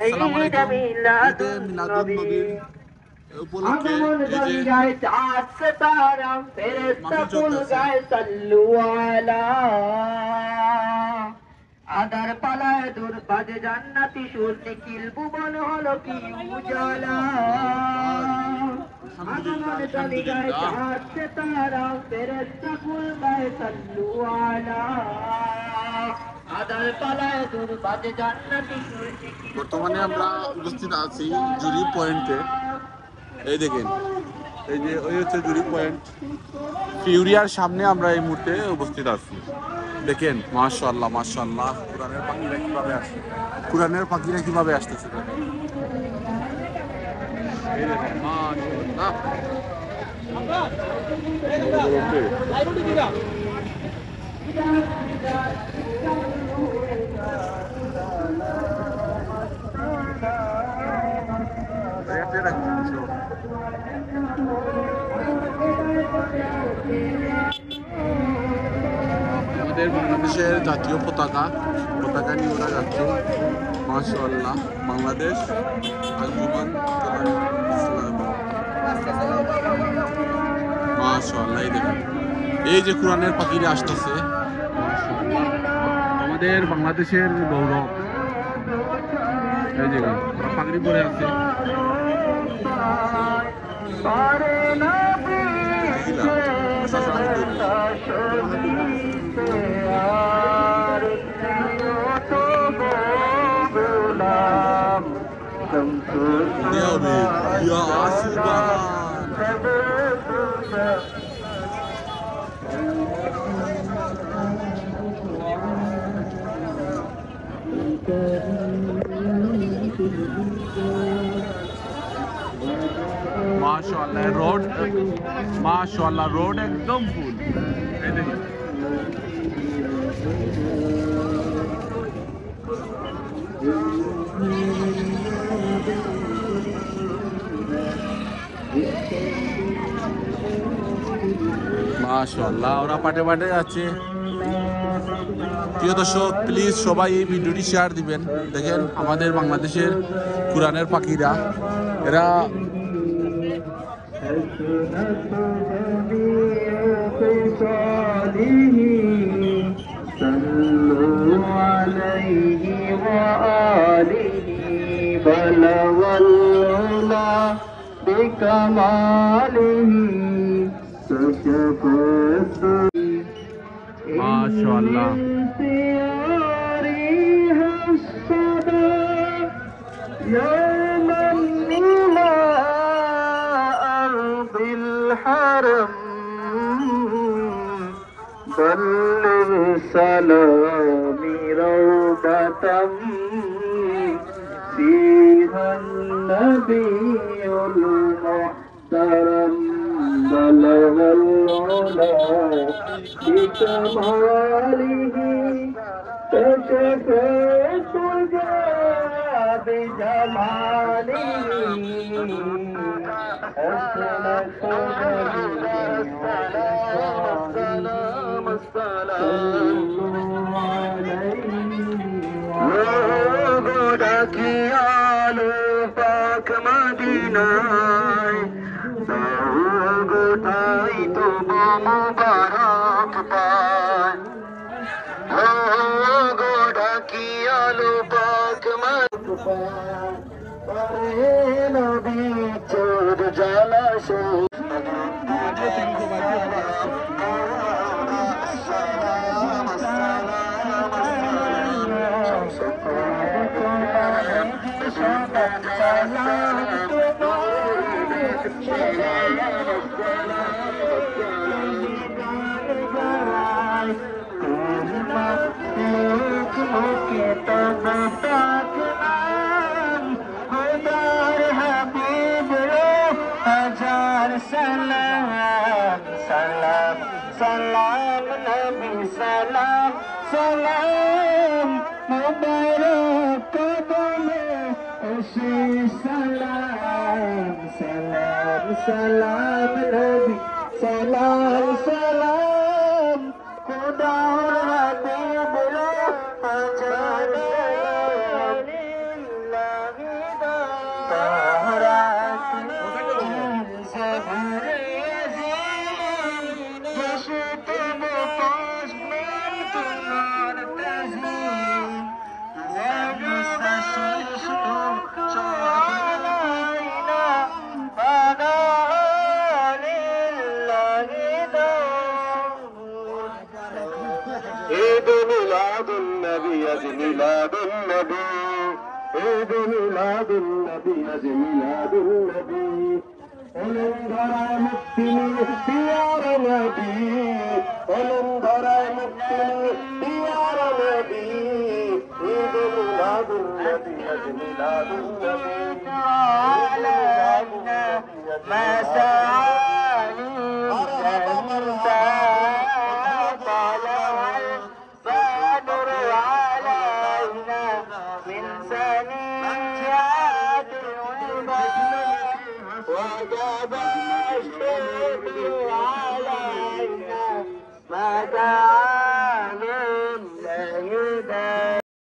আসসালামু আলাইকুম। ঈদে মিলাদুন নবীর উপলক্ষে এই যে মাহফিল চলতেছে। আদার পালায় দূর বাজে জান্নাতি সুর নিখিল ভুবন হলো কি উজালা আলহামদুলিল্লাহ, আগমন জানি গায় আলহামদুলিল্লাহ। চাঁদ সে তারা ফেরেশতা কুল গায় সাল্লু আলা আদার পালায় দূর বাজে জান্নাতি সুর নিখিল বর্তমানে আমরা উপস্থিত আছি জুরি পয়েন্টে। এই দেখেন, এই যে ওই হচ্ছে জুরি পয়েন্ট। ফিউরিয়ার সামনে আমরা এই মুহূর্তে উপস্থিত আছি। দেখেন, মাশাআল্লাহ মাশাআল্লাহ, কোরআনের পাখিরা কিভাবে আসছে, কোরআনের পাখিরা কিভাবে আসতেছে। এই দেখেন, মাশাআল্লাহ। আমাদের বাংলাদেশের জাতীয় পতাকা নিয়ে ওরা যাচ্ছে। মাশাআল্লাহ, বাংলাদেশ আঞ্জুমান ইসলামী। মাশাআল্লাহ, এই দেখেন, এই যে কোরআনের পাখিরা আসতেছে। মাশাআল্লাহ, আমাদের বাংলাদেশের গৌরব। এই যে ওরা পাগড়ি পরে আছে। Ya Subhan. माशाल्लाह रोड एकदम फुल। মাশাআল্লাহ, ওরা পাটে পাটে যাচ্ছে। প্রিয় দর্শক, প্লিজ সবাই এই ভিডিওটি শেয়ার দিবেন। দেখেন, আমাদের বাংলাদেশের কোরআনের পাখিরা, এরা মাশাআল্লাহ। الحرم بلغ سلامي روضة فيها النبي المحترم بلغ العلا بكماله كشف الدجى بجماله পাক মদিনায় গোটাই তো মুবারক পায় গোটা কি আলো পাক মদিনায় নবী চোর জলাশয় سلام سلام سلام نبی سلام سلام مبارک قدم اسی سلام سلام سلام نبی سلام سلام خدا حبیب رو اجانے طهرت زهور زين يشتم طشمت نار تزين ونستشيش شعلينا فانا لله دور عيد ميلاد النبي عيد ميلاد النبي عيد ميلاد النبي عيد ميلاد النبي ولندرى مكتني ديار نبي ولندرى مكتني ديار نبي عيد ميلاد النبي عيد ميلاد النبي علينا ما سعاني طلع البدر علينا من ثنيات الوداع وجب